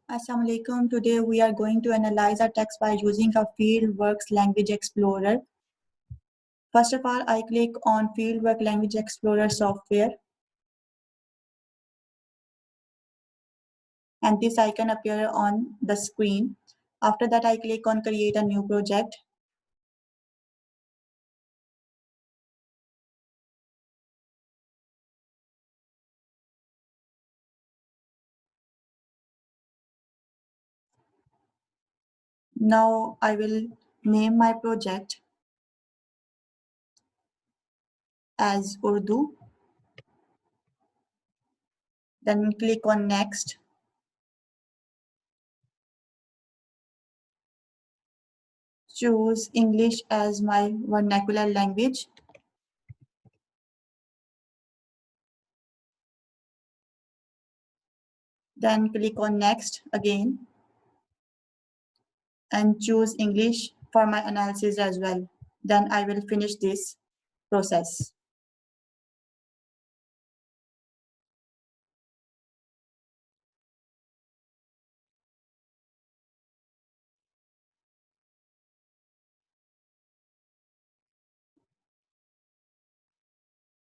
Assalamu alaikum. Today we are going to analyze our text by using a Fieldworks Language Explorer. First of all, I click on Fieldworks Language Explorer software. And this icon appears on the screen. After that, I click on Create a New Project. Now I will name my project as Urdu. Then click on Next. Choose English as my vernacular language. Then click on Next again and choose English for my analysis as well. Then I will finish this process.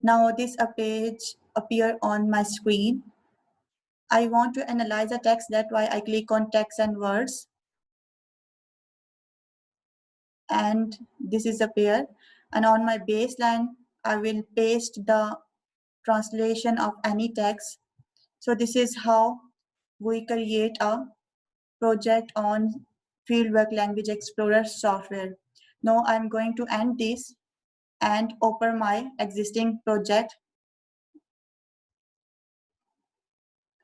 Now this page appear on my screen. I want to analyze the text, that's why I click on text and words. And this is appear. And on my baseline, I will paste the translation of any text. So this is how we create a project on Fieldworks Language Explorer software. Now I'm going to end this and open my existing project.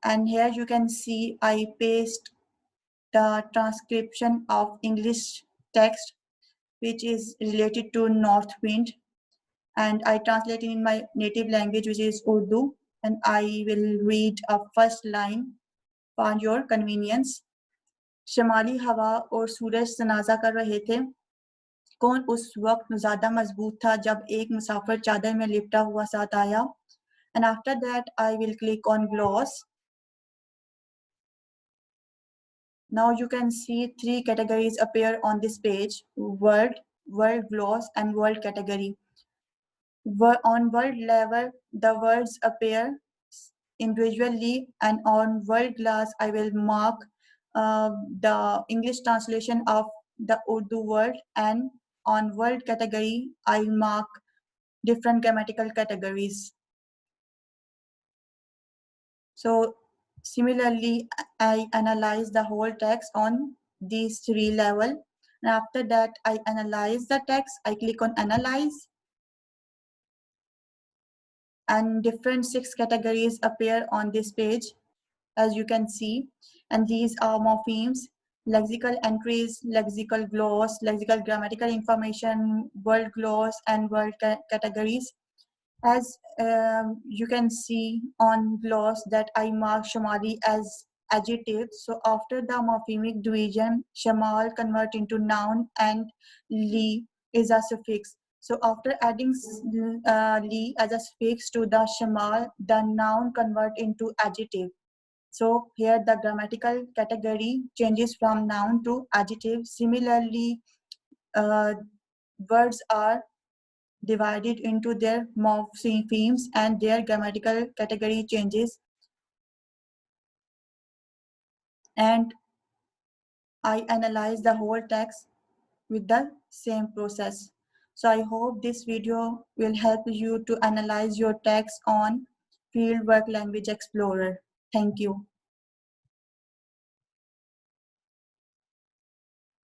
And here you can see I paste the transcription of English text, which is related to North Wind. And I translate it in my native language, which is Urdu. And I will read a first line for your convenience. शमाली हवा और सूरज तनाज़ा कर रहे थे. कौन उस वक्त ज़्यादा मजबूत था जब एक मुसाफिर चादर में लिपटा हुआ साथ आया. And after that, I will click on gloss. Now you can see three categories appear on this page: world, world gloss, and world category. On world level, the words appear individually, and on world glass, I will mark the English translation of the Urdu word, and on world category, I'll mark different grammatical categories. So similarly, I analyze the whole text on these three levels. And after that, I analyze the text. I click on Analyze. And different 6 categories appear on this page, as you can see. And these are morphemes, lexical entries, lexical gloss, lexical grammatical information, word gloss, and word categories. As you can see on gloss that I mark Shamali as adjective. So after the morphemic division, Shamal convert into noun and li is a suffix. So after adding li as a suffix to the Shamal, the noun convert into adjective. So here the grammatical category changes from noun to adjective. Similarly, words are divided into their morphemes and their grammatical category changes. And I analyze the whole text with the same process. So I hope this video will help you to analyze your text on Fieldworks Language Explorer. Thank you.